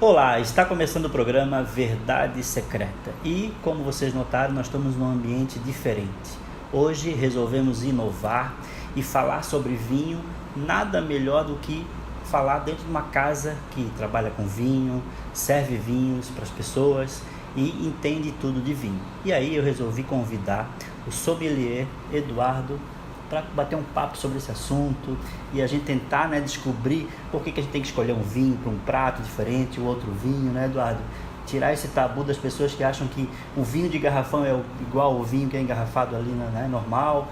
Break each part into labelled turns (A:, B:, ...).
A: Olá, está começando o programa Verdade Secreta e, como vocês notaram, nós estamos num ambiente diferente. Hoje resolvemos inovar e falar sobre vinho, nada melhor do que falar dentro de uma casa que trabalha com vinho, serve vinhos para as pessoas e entende tudo de vinho. E aí eu resolvi convidar o sommelier Eduardo para bater um papo sobre esse assunto e a gente tentar, descobrir por que a gente tem que escolher um vinho para um prato diferente, o outro vinho, Eduardo? Tirar esse tabu das pessoas que acham que o vinho de garrafão é igual ao vinho que é engarrafado ali, normal.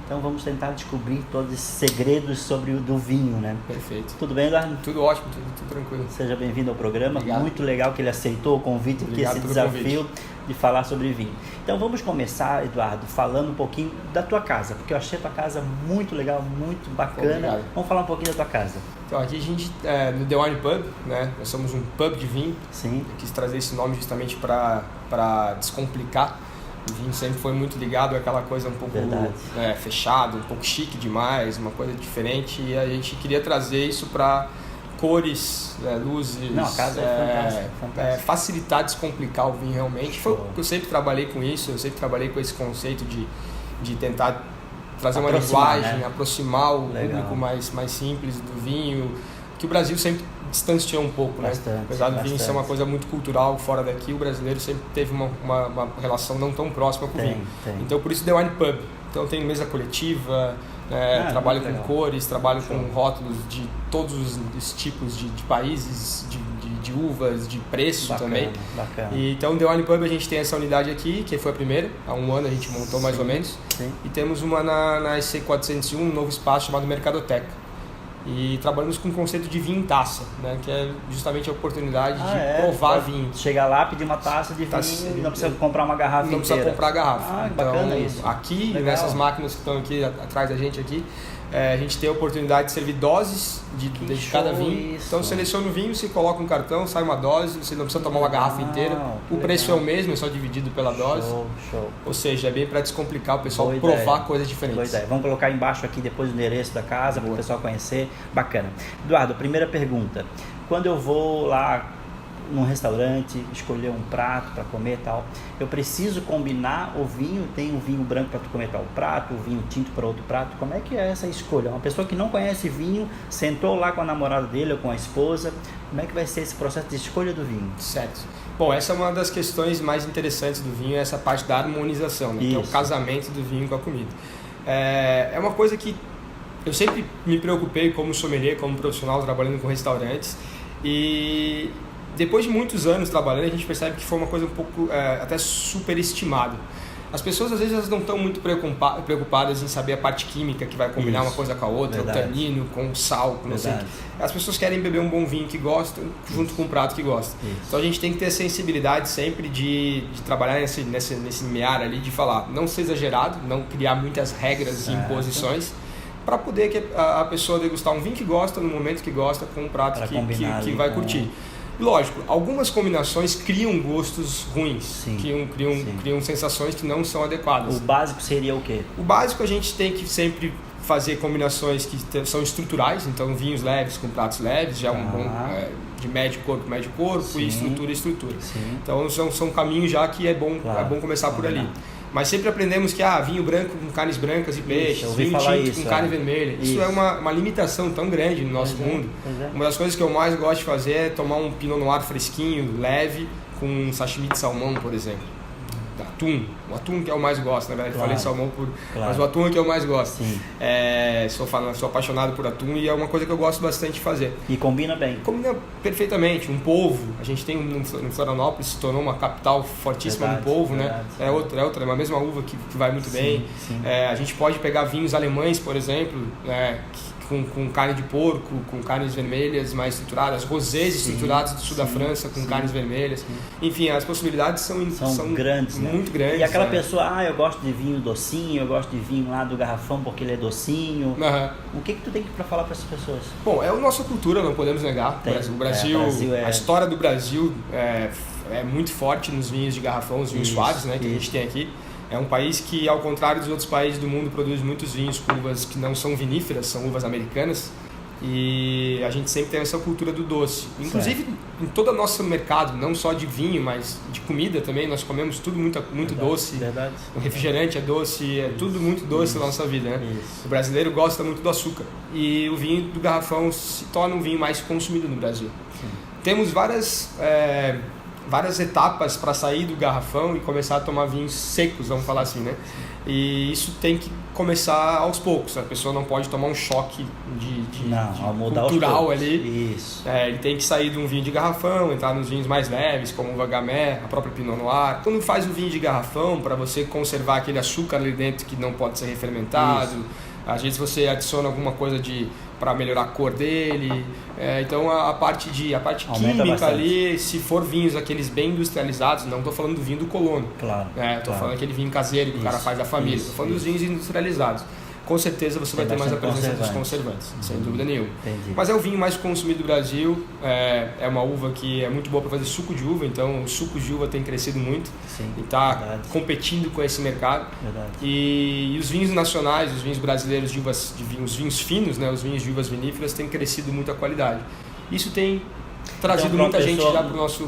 A: Então vamos tentar descobrir todos esses segredos sobre do vinho,
B: Perfeito.
A: Tudo bem, Eduardo?
B: Tudo ótimo, tudo tranquilo.
A: Seja bem-vindo ao programa.
B: Obrigado.
A: Muito legal que ele aceitou o convite, porque esse desafio de falar sobre vinho. Então vamos começar, Eduardo, falando um pouquinho da tua casa, porque eu achei a tua casa muito legal, muito bacana.
B: Obrigado.
A: Vamos falar um pouquinho da tua casa.
B: Então aqui a gente, no The Wine Pub, nós somos um pub de vinho.
A: Sim.
B: Eu quis trazer esse nome justamente para descomplicar. O vinho sempre foi muito ligado àquela coisa um pouco fechada, um pouco chique demais, uma coisa diferente. E a gente queria trazer isso para cores, luzes.
A: Não, a casa é fantástica.
B: Facilitar, descomplicar o vinho realmente. Eu sempre trabalhei com isso, eu sempre trabalhei com esse conceito de tentar trazer uma linguagem, aproximar o público mais simples do vinho, que o Brasil sempre distanciou um pouco, apesar do vinho ser uma coisa muito cultural fora daqui, o brasileiro sempre teve uma relação não tão próxima com o vinho. Então por isso The Wine Pub. Então tem mesa coletiva, trabalho com cores, trabalho com rótulos de todos os tipos de países, de uvas, de preço também.
A: Bacana.
B: E, então The Wine Pub a gente tem essa unidade aqui, que foi a primeira, há um ano a gente montou mais ou menos.
A: Sim.
B: E temos uma na IC 401, um novo espaço chamado Mercadoteca. E trabalhamos com o conceito de vinho em taça, que é justamente a oportunidade de provar vinho.
A: Chegar lá, pedir uma taça de vinho, não precisa comprar uma garrafa inteira.
B: Não precisa comprar a garrafa.
A: Então, bacana isso.
B: Aqui, nessas máquinas que estão aqui atrás da gente aqui, a gente tem a oportunidade de servir doses de cada vinho.
A: Isso.
B: Então seleciona o vinho, você coloca um cartão, sai uma dose, você não precisa tomar uma garrafa inteira. O preço é o mesmo, é só dividido pela dose.
A: Show.
B: Ou seja, é bem para descomplicar o pessoal provar coisas diferentes.
A: Boa ideia. Vamos colocar embaixo aqui depois o endereço da casa para o pessoal conhecer. Bacana. Eduardo, primeira pergunta. Quando eu vou lá num restaurante, escolher um prato para comer e tal, eu preciso combinar o vinho, tem um vinho branco para tu comer tal prato, o vinho tinto para outro prato, como é que é essa escolha? Uma pessoa que não conhece vinho, sentou lá com a namorada dele ou com a esposa, como é que vai ser esse processo de escolha do vinho?
B: Certo. Bom, essa é uma das questões mais interessantes do vinho, essa parte da harmonização, que é o casamento do vinho com a comida. É uma coisa que eu sempre me preocupei como sommelier, como profissional trabalhando com restaurantes, e depois de muitos anos trabalhando, a gente percebe que foi uma coisa um pouco até superestimada. As pessoas às vezes elas não estão muito preocupadas em saber a parte química que vai combinar uma coisa com a outra, o tanino com o sal, com não sei o que. As pessoas querem beber um bom vinho que gostam junto com um prato que gostam. Então a gente tem que ter a sensibilidade sempre de trabalhar nesse limiar ali, de falar, não ser exagerado, não criar muitas regras e imposições, para poder que a pessoa degustar um vinho que gosta no momento que gosta com um prato que vai curtir. Lógico, algumas combinações criam gostos ruins, criam sensações que não são adequadas.
A: O básico seria o quê?
B: O básico a gente tem que sempre fazer combinações que são estruturais, então vinhos leves com pratos leves, já um bom de médio corpo e estrutura.
A: Sim.
B: Então são caminhos já que é bom começar por ali. Mas sempre aprendemos que vinho branco com carnes brancas e peixes, vinho tinto com carne vermelha. Isso é uma limitação tão grande no nosso mundo. Uma das coisas que eu mais gosto de fazer é tomar um Pinot Noir fresquinho, leve, com um sashimi de salmão, por exemplo. Atum. O atum que eu mais gosto, na verdade. Falei salmão mas o atum é que eu mais gosto. Sou apaixonado por atum e é uma coisa que eu gosto bastante de fazer.
A: E combina bem?
B: Combina perfeitamente. Um polvo, a gente tem no Florianópolis, se tornou uma capital fortíssima do polvo, É outra, é uma mesma uva que vai muito bem. A gente pode pegar vinhos alemães, por exemplo, com carne de porco, com carnes vermelhas mais estruturadas, rosés estruturados do sul da França com carnes vermelhas. Enfim, as possibilidades são
A: grandes,
B: muito grandes.
A: E aquela pessoa, eu gosto de vinho docinho, eu gosto de vinho lá do garrafão porque ele é docinho. O que tu tem para falar para essas pessoas?
B: Bom, é a nossa cultura, não podemos negar. O Brasil, a história do Brasil é muito forte nos vinhos de garrafão, os vinhos suaves, que a gente tem aqui. É um país que, ao contrário dos outros países do mundo, produz muitos vinhos com uvas que não são viníferas, são uvas americanas. E a gente sempre tem essa cultura do doce. Inclusive, em todo o nosso mercado, não só de vinho, mas de comida também, nós comemos tudo muito
A: verdade,
B: doce.
A: Verdade.
B: O refrigerante é doce, é tudo muito doce na nossa vida, né?
A: Isso.
B: O brasileiro gosta muito do açúcar. E o vinho do garrafão se torna um vinho mais consumido no Brasil.
A: Sim.
B: Temos várias etapas para sair do garrafão e começar a tomar vinhos secos, vamos falar assim, né? E isso tem que começar aos poucos. A pessoa não pode tomar um choque cultural ali.
A: Isso.
B: Ele tem que sair de um vinho de garrafão, entrar nos vinhos mais leves, como o Vagamé, a própria Pinot Noir. Quando faz o vinho de garrafão, para você conservar aquele açúcar ali dentro que não pode ser refermentado, isso. Às vezes você adiciona alguma coisa para melhorar a cor dele. Então a parte química ali, se for vinhos aqueles bem industrializados, não estou falando do vinho do colono.
A: Claro.
B: Estou falando aquele vinho caseiro que o cara faz da família. Estou falando dos vinhos industrializados. Com certeza você vai ter mais a presença dos conservantes, sem dúvida nenhuma.
A: Entendi.
B: Mas é o vinho mais consumido do Brasil, é uma uva que é muito boa para fazer suco de uva, então os sucos de uva têm crescido muito.
A: Sim,
B: e está competindo com esse mercado.
A: Verdade.
B: E os vinhos nacionais, os vinhos brasileiros os vinhos finos, né, os vinhos de uvas viníferas têm crescido muito a qualidade. Isso tem trazido muita gente já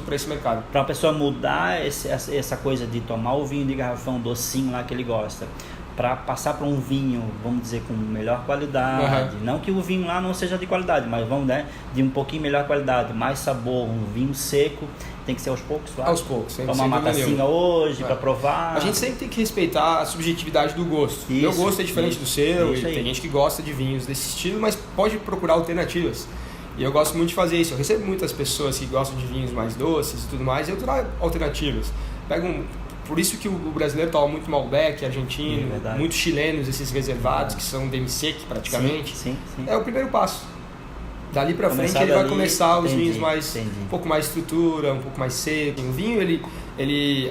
B: para esse mercado.
A: Para a pessoa mudar essa coisa de tomar o vinho de garrafão docinho lá que ele gosta, para passar para um vinho, vamos dizer, com melhor qualidade, não que o vinho lá não seja de qualidade, mas vamos, né, de um pouquinho melhor qualidade, mais sabor, um vinho seco, tem que ser aos poucos, claro.
B: Aos poucos, sem
A: tomar uma tacinha hoje para provar.
B: A gente sempre tem que respeitar a subjetividade do gosto. Meu gosto é diferente do seu, e tem gente que gosta de vinhos desse estilo, mas pode procurar alternativas. E eu gosto muito de fazer isso. Eu recebo muitas pessoas que gostam de vinhos mais doces e tudo mais, e eu trago alternativas. Por isso que o brasileiro toma muito Malbec, argentino, muitos chilenos, esses reservados, que são demi-sec praticamente.
A: Sim.
B: É o primeiro passo. Dali para frente ele vai começar os vinhos um pouco mais estrutura, um pouco mais seco. O vinho,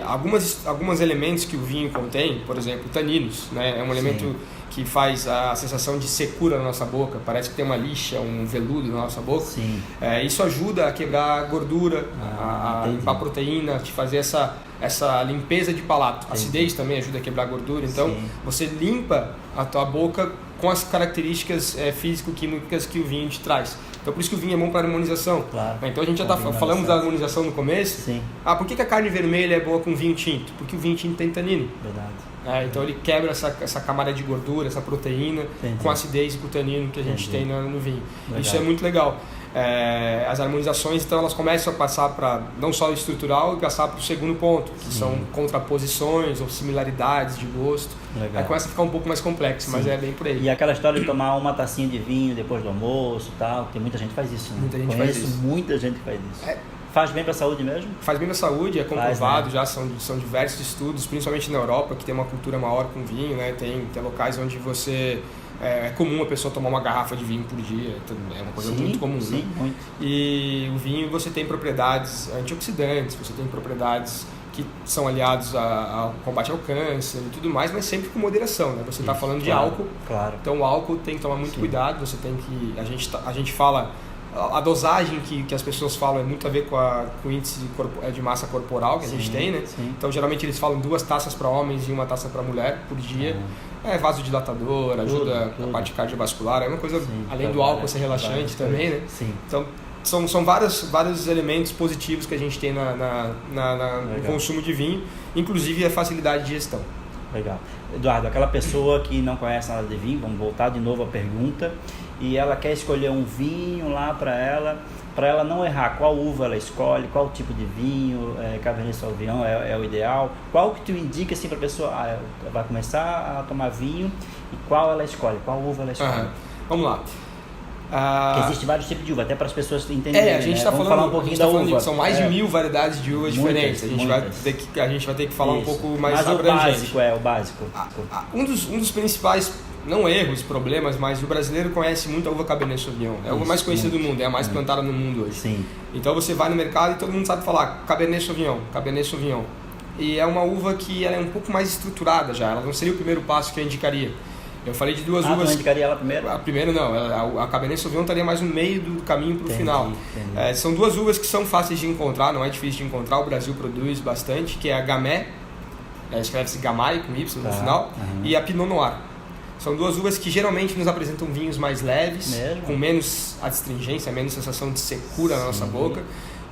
B: alguns elementos que o vinho contém, por exemplo, taninos, né? É um elemento que faz a sensação de secura na nossa boca, parece que tem uma lixa, um veludo na nossa boca.
A: Sim.
B: Isso ajuda a quebrar a gordura, a limpar a proteína, te fazer essa limpeza de palato. A acidez também ajuda a quebrar a gordura, então você limpa a tua boca com as características físico-químicas que o vinho te traz. Então por isso que o vinho é bom para harmonização.
A: Claro.
B: Então a gente já falamos da harmonização no começo.
A: Sim.
B: Por que a carne vermelha é boa com vinho tinto? Porque o vinho tinto tem tanino.
A: Verdade.
B: Então ele quebra essa camada de gordura, essa proteína, com a acidez e com o tanino que a gente tem no vinho. Legal. Isso é muito legal. As harmonizações, então, elas começam a passar para não só o estrutural, e passar para o segundo ponto, que são contraposições ou similaridades de gosto.
A: Legal.
B: Aí começa a ficar um pouco mais complexo, mas é bem por aí.
A: E aquela história de tomar uma tacinha de vinho depois do almoço e tal, tem muita gente que faz isso, né?
B: Muita gente faz isso.
A: Muita gente que faz isso. Faz bem para a saúde mesmo?
B: Faz bem para a saúde, é comprovado, já são diversos estudos, principalmente na Europa, que tem uma cultura maior com vinho, né? Tem locais onde é comum a pessoa tomar uma garrafa de vinho por dia, é uma coisa muito comum.
A: Sim, muito.
B: E o vinho, você tem propriedades antioxidantes, você tem propriedades que são aliados ao combate ao câncer e tudo mais, mas sempre com moderação, né? Você está falando de álcool, então o álcool tem que tomar muito cuidado, você tem que... A gente fala... A dosagem que as pessoas falam é muito a ver com o índice de massa corporal que a gente tem, né?
A: Sim.
B: Então, geralmente eles falam 2 taças para homens e 1 taça para mulher por dia. É vasodilatador, ajuda a parte cardiovascular, é uma coisa, além do álcool ser relaxante também, né?
A: Sim.
B: Então, são vários elementos positivos que a gente tem no consumo de vinho, inclusive a facilidade de gestão.
A: Legal. Eduardo, aquela pessoa que não conhece nada de vinho, vamos voltar de novo à pergunta, e ela quer escolher um vinho lá para ela não errar, qual uva ela escolhe, qual tipo de vinho, Cabernet Sauvignon é o ideal, qual que tu indica assim para a pessoa, vai começar a tomar vinho, e qual ela escolhe, qual uva ela escolhe?
B: Vamos lá.
A: Existem vários tipos de uva, até para as pessoas entenderem.
B: A gente está
A: falando falar um pouquinho da uva.
B: São mais de 1000 variedades de uvas diferentes. A gente vai ter que falar um pouco mais abrangente.
A: Mas o básico.
B: Um dos principais, não erros, problemas, mas o brasileiro conhece muito a uva Cabernet Sauvignon. É a uva mais conhecida do mundo, é a mais plantada no mundo hoje.
A: Sim.
B: Então você vai no mercado e todo mundo sabe falar Cabernet Sauvignon. E é uma uva que ela é um pouco mais estruturada já. Ela não seria o primeiro passo que eu indicaria. Eu falei de 2 uvas.
A: Você indicaria ela primeiro?
B: A primeira não, a Cabernet Sauvignon estaria mais no meio do caminho para o final.
A: Entendi.
B: São 2 uvas que são fáceis de encontrar, não é difícil de encontrar, o Brasil produz bastante, que é a Gamay, escreve-se Gamay com Y no final, e a Pinot Noir. São 2 uvas que geralmente nos apresentam vinhos mais leves, com menos adstringência, menos sensação de secura na nossa boca.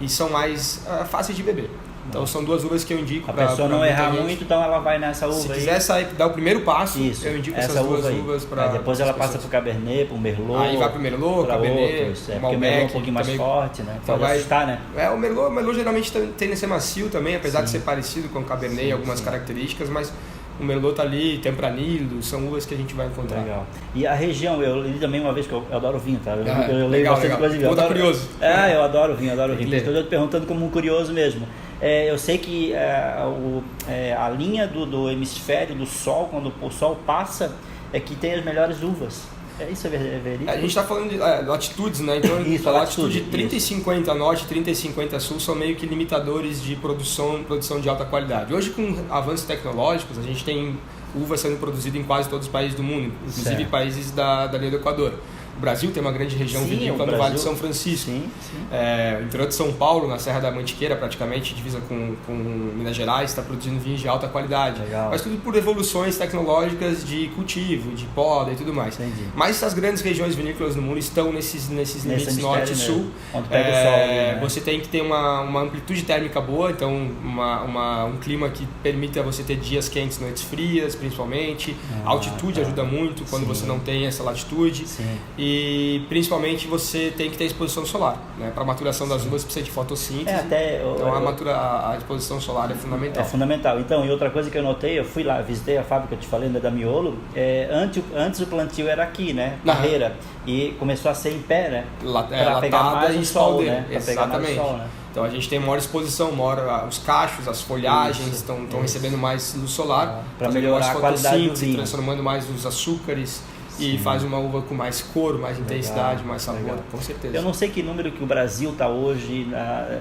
B: e são mais fáceis de beber. Então são 2 uvas que eu indico.
A: A pessoa não errar muito, então ela vai nessa uva.
B: Se quiser sair, dar o primeiro passo,
A: isso,
B: eu indico essas 2 uvas para.
A: Depois ela passa pro Cabernet, pro Merlot.
B: Aí vai pro Merlot, Cabernet,
A: porque o Merlot é um pouquinho mais forte, né?
B: Então
A: pode assustar, né?
B: O Merlot geralmente tende a ser macio também, apesar de ser parecido com o Cabernet em algumas características, mas o Merlot tá ali, Tempranillo, são uvas que a gente vai encontrar.
A: Legal. E a região, eu li também uma vez que eu adoro vinho, tá? Eu leio
B: legal,
A: bastante coisa de vinho.
B: Tá curioso.
A: Eu adoro vinho. Estou te perguntando como um curioso mesmo. Eu sei que a linha do hemisfério do Sol, quando o Sol passa, é que tem as melhores uvas. Isso é verídico?
B: A gente está falando de latitudes, né? Então,
A: isso,
B: a latitude 30 e 50 norte e 30 e 50 sul são meio que limitadores de produção de alta qualidade. Hoje, com avanços tecnológicos, a gente tem uva sendo produzida em quase todos os países do mundo, inclusive países da linha do Equador. O Brasil tem uma grande região vinícola no Vale de São Francisco. Interior de São Paulo, na Serra da Mantiqueira, praticamente, divisa com Minas Gerais, está produzindo vinhos de alta qualidade.
A: Legal.
B: Mas tudo por evoluções tecnológicas de cultivo, de poda e tudo mais.
A: Entendi.
B: Mas as grandes regiões vinícolas no mundo estão nesses limites norte e sul.
A: Onde pega o sol, né?
B: Você tem que ter uma amplitude térmica boa, então um clima que permita você ter dias quentes, noites frias, principalmente. A altitude ajuda muito quando você não tem essa latitude. E principalmente você tem que ter exposição solar, né? Para a maturação das uvas precisa de fotossíntese. Então a exposição solar é fundamental.
A: É fundamental. Então, e outra coisa que eu notei, eu fui lá, visitei a fábrica, eu te falei, da Miolo. Antes o plantio era aqui, né? Carreira. E começou a ser em pé, né? Para pegar mais o sol, né?
B: Exatamente. Sol, né? Então a gente tem maior exposição, os cachos, as folhagens estão recebendo mais luz solar,
A: para melhorar a qualidade do vinho,
B: transformando mais os açúcares. E faz uma uva com mais cor, mais intensidade, mais sabor, com certeza.
A: Eu não sei que número que o Brasil está hoje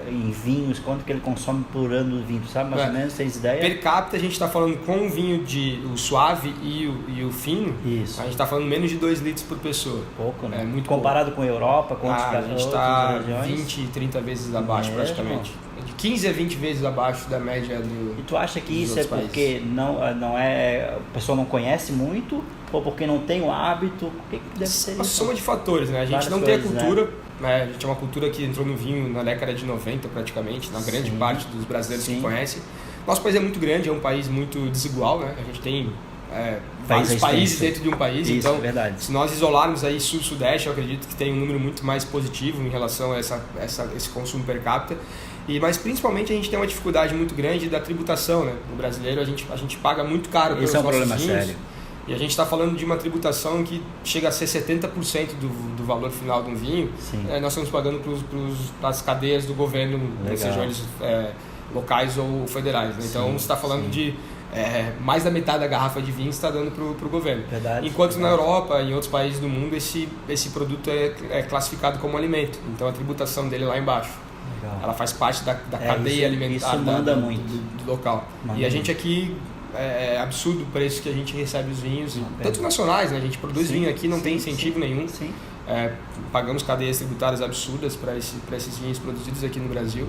A: em vinhos, quanto que ele consome por ano de vinho, sabe mais ou menos, tens ideia?
B: Per capita a gente está falando com o vinho o suave e o fino,
A: isso.
B: A gente está falando menos de 2 litros por pessoa.
A: Pouco, né?
B: Muito
A: comparado
B: pouco.
A: com a Europa, com outros
B: a gente está
A: 20,
B: 30 vezes abaixo praticamente. De 15 a 20 vezes abaixo da média do.
A: E tu acha que isso é porque a pessoa não conhece muito, ou porque não tem o hábito? O que deve ser isso?
B: Uma soma de fatores, né? A gente não tem a cultura, né? A gente é uma cultura que entrou no vinho na década de 90 praticamente, na grande parte dos brasileiros que conhecem. Nosso país é muito grande, é um país muito desigual, né? A gente tem vários países dentro de um país,
A: isso,
B: então
A: é verdade.
B: Se nós isolarmos aí sul-sudeste, eu acredito que tem um número muito mais positivo em relação a esse consumo per capita. Mas principalmente a gente tem uma dificuldade muito grande da tributação, né? No brasileiro a gente paga muito caro pelos nossos vinhos. Esse é um problema sério. E a gente está falando de uma tributação que chega a ser 70% do valor final de um vinho. Nós estamos pagando para as cadeias do governo, sejam eles locais ou federais. Né? Então você está falando de mais da metade da garrafa de vinho está dando para o governo. Enquanto na Europa e em outros países do mundo esse produto é classificado como alimento. Então a tributação dele é lá embaixo. Ela faz parte da cadeia alimentar do local. E a gente aqui, é absurdo o preço que a gente recebe os vinhos, tanto nacionais, né? A gente produz vinho aqui, não tem incentivo nenhum. Pagamos cadeias tributárias absurdas para esses vinhos produzidos aqui no Brasil.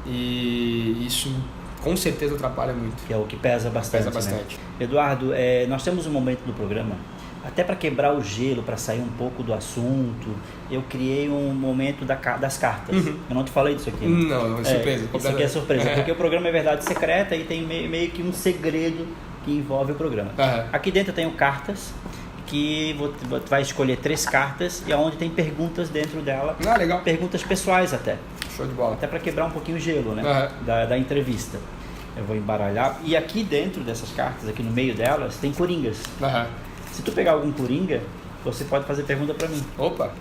B: E isso com certeza atrapalha muito.
A: Que é o que pesa bastante. Né? Eduardo, nós temos um momento do programa, até para quebrar o gelo, para sair um pouco do assunto, eu criei um momento das cartas. Eu não te falei disso aqui.
B: Né? Não, é surpresa.
A: Isso aqui é surpresa, porque o programa é Verdade Secreta e tem meio que um segredo que envolve o programa. Aqui dentro eu tenho cartas, que você vai escolher 3 cartas e onde tem perguntas dentro dela.
B: Legal.
A: Perguntas pessoais até.
B: Show de bola.
A: Até para quebrar um pouquinho o gelo, né? Da entrevista. Eu vou embaralhar. E aqui dentro dessas cartas, aqui no meio delas, tem coringas. Se tu pegar algum coringa, você pode fazer pergunta pra mim.
B: Opa!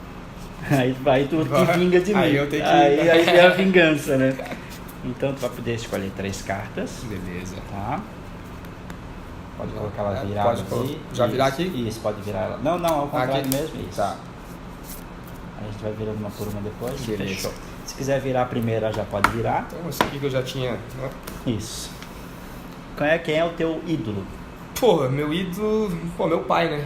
A: Aí tu te vinga de mim.
B: Aí eu tenho que...
A: Aí é a vingança, né? Então tu vai poder escolher 3 cartas.
B: Beleza.
A: Tá? Pode colocar ela virada aqui.
B: Já virar aqui?
A: Isso, pode virar ela. Não, ao contrário
B: aqui
A: mesmo. Isso.
B: Tá.
A: A gente vai virando uma por uma depois.
B: Beleza.
A: Fechou. Se quiser virar a primeira, já pode virar.
B: Então, esse aqui que eu já tinha... Né?
A: Isso. Quem é o teu ídolo?
B: Meu ídolo... meu pai, né?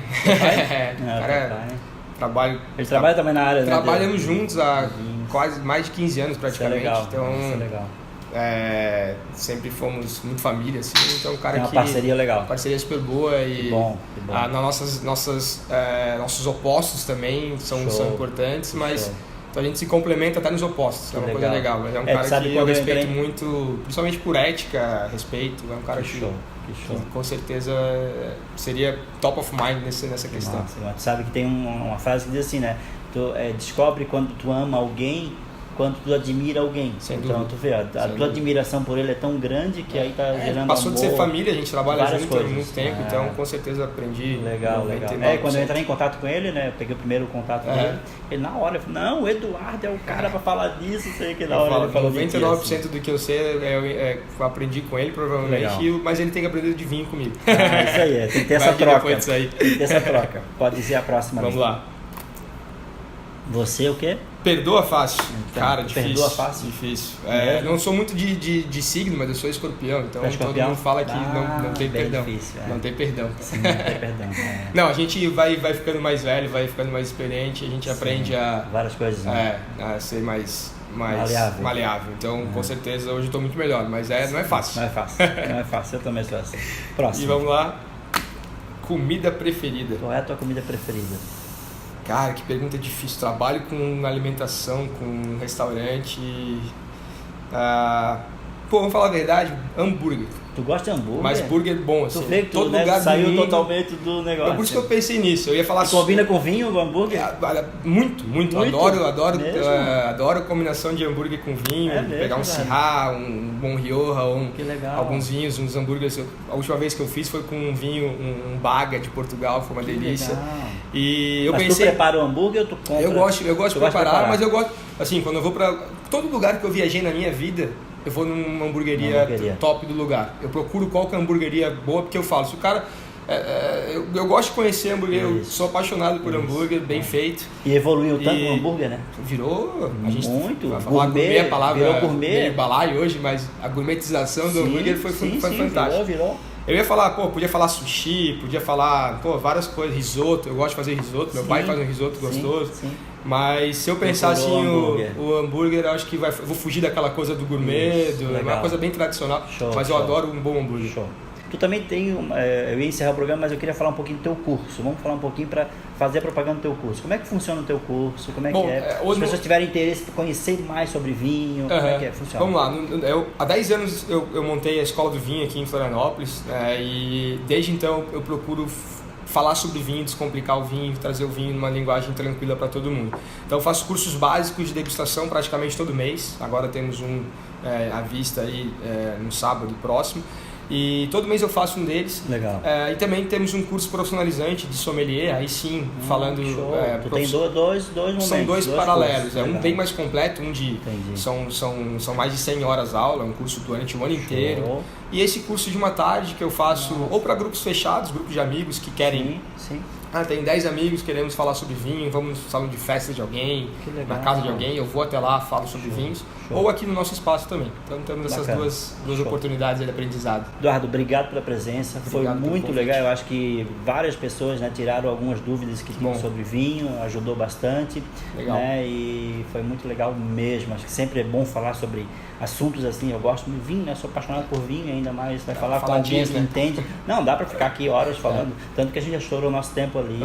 A: Pai? Ele trabalha também na área, né?
B: Trabalhamos juntos há quase mais de 15 anos praticamente.
A: Isso é legal.
B: Então,
A: isso é legal.
B: Sempre fomos muito família, assim. Então, um cara
A: tem uma parceria legal.
B: Parceria super boa e...
A: Que bom.
B: Nossos opostos também são importantes, mas... Então a gente se complementa até nos opostos, é uma coisa legal. Mas é um cara que eu respeito muito, principalmente por ética, respeito, é um cara que com certeza seria top of mind nessa questão.
A: Nossa, tu sabe que tem uma frase que diz assim, né? Tu descobre quando tu ama alguém, quando tu admira alguém.
B: Sem
A: então
B: dúvida.
A: Tu vê, a tua admiração por ele é tão grande que aí tá gerando
B: passou
A: amor,
B: de ser família, a gente trabalha junto há muito tempo,
A: né?
B: então com certeza aprendi.
A: Legal. Quando eu entrei em contato com ele, né? Eu peguei o primeiro contato dele, ele na hora falou, não, o Eduardo é o cara pra falar disso, sei que na hora ele falou
B: 99%
A: assim.
B: do que eu sei eu aprendi com ele, provavelmente, mas ele tem que aprender de vinho comigo.
A: Isso aí, tem que ter essa troca.
B: Tem que ter
A: essa troca. Pode dizer a próxima.
B: Vamos lá.
A: Você o quê?
B: Perdoa fácil.
A: Então,
B: cara, difícil.
A: Perdoa fácil?
B: Difícil. Não sou muito de signo, mas eu sou escorpião, então todo mundo fala que não tem perdão.
A: Difícil,
B: Não tem perdão.
A: Sim, não tem perdão.
B: Não, a gente vai ficando mais velho, vai ficando mais experiente, a gente aprende a...
A: Várias coisas, né?
B: A ser mais maleável. Então, com certeza, hoje eu estou muito melhor, mas não é fácil.
A: Não é fácil, eu também sou assim. Próximo.
B: E vamos lá. Comida preferida.
A: Qual é a tua comida preferida?
B: Cara, que pergunta difícil. Trabalho com alimentação, com restaurante. Vamos falar a verdade, hambúrguer.
A: Tu gosta de hambúrguer?
B: Mas burger bom, assim.
A: Tu vê que
B: todo
A: né,
B: lugar
A: saiu
B: domingo,
A: totalmente do negócio.
B: Por isso que eu pensei nisso. Eu ia falar...
A: Combina com vinho o hambúrguer?
B: Muito. Adoro a combinação de hambúrguer com vinho. Pegar um Syrah, um Bom Rioja, alguns vinhos, uns hambúrgueres. A última vez que eu fiz foi com um vinho, um Baga de Portugal, foi uma delícia. E eu pensei...
A: tu prepara o hambúrguer ou tu compra?
B: Eu gosto de preparar, mas eu gosto... Assim, quando eu vou pra... Todo lugar que eu viajei na minha vida... Eu vou numa hamburgueria top do lugar. Eu procuro qual que é a hamburgueria boa, porque eu falo, se o cara... eu gosto de conhecer hambúrguer, eu sou apaixonado por hambúrguer, bem feito.
A: E evoluiu tanto o hambúrguer, né?
B: Virou... A gente
A: muito.
B: Vai falar gourmet, a palavra
A: gourmet.
B: Balai hoje, mas a gourmetização do hambúrguer foi fantástica.
A: Virou.
B: Eu ia falar, podia falar sushi, podia falar, várias coisas, risoto, eu gosto de fazer risoto, meu pai faz um risoto gostoso. Sim. Mas se eu pensar assim, o hambúrguer, eu acho que eu vou fugir daquela coisa do gourmet, uma coisa bem tradicional, mas eu adoro um bom hambúrguer.
A: Show. Tu também tem, eu ia encerrar o programa, mas eu queria falar um pouquinho do teu curso. Vamos falar um pouquinho para fazer a propaganda do teu curso. Como é que funciona o teu curso? Como é que é? Se as pessoas tiverem interesse em conhecer mais sobre vinho, como é que funciona?
B: Vamos lá. Há 10 anos eu montei a Escola do Vinho aqui em Florianópolis, e desde então eu procuro falar sobre vinho, descomplicar o vinho, trazer o vinho numa linguagem tranquila para todo mundo. Então eu faço cursos básicos de degustação praticamente todo mês. Agora temos um à vista aí no sábado próximo. E todo mês eu faço um deles.
A: Legal.
B: E também temos um curso profissional de sommelier, aí sim, falando...
A: Tu tem dois momentos.
B: São dois paralelos,
A: cursos.
B: Um bem mais completo, são mais de 100 horas aula, um curso durante o ano inteiro. E esse curso de uma tarde que eu faço ou para grupos fechados, grupos de amigos que querem...
A: Sim.
B: Tem 10 amigos, queremos falar sobre vinho, vamos no salão de festa de alguém, na casa de alguém, eu vou até lá, falo sobre vinhos, ou aqui no nosso espaço também. Então temos essas duas oportunidades de aprendizado.
A: Eduardo, obrigado pela presença, foi muito legal, eu acho que várias pessoas tiraram algumas dúvidas que tinham sobre vinho, ajudou bastante.
B: Legal.
A: E foi muito legal mesmo, acho que sempre é bom falar sobre assuntos assim, eu gosto de vinho, sou apaixonado por vinho, ainda mais falar com alguém que entende. Não, dá para ficar aqui horas falando, tanto que a gente já estourou o nosso tempo ali,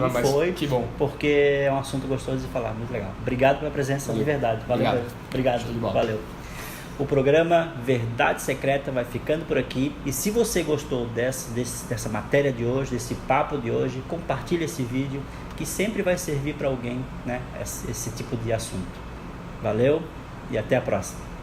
B: que bom.
A: Porque é um assunto gostoso de falar, muito legal. Obrigado pela presença, de verdade. Valeu. Obrigado. Valeu. O programa Verdade Secreta vai ficando por aqui, e se você gostou dessa matéria de hoje, desse papo de hoje, compartilhe esse vídeo, que sempre vai servir para alguém, né, esse tipo de assunto. Valeu e até a próxima.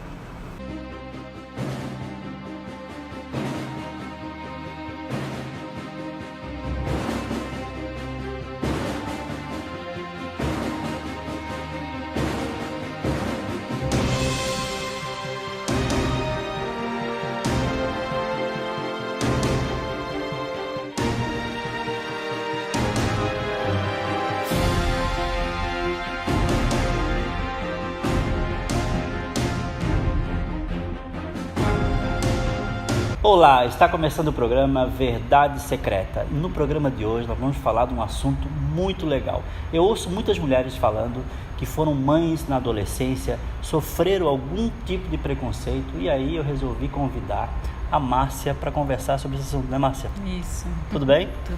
A: Olá, está começando o programa Verdade Secreta. No programa de hoje nós vamos falar de um assunto muito legal. Eu ouço muitas mulheres falando que foram mães na adolescência, sofreram algum tipo de preconceito, e aí eu resolvi convidar a Márcia para conversar sobre esse assunto, né, Márcia?
C: Isso.
A: Tudo bem?
C: Tudo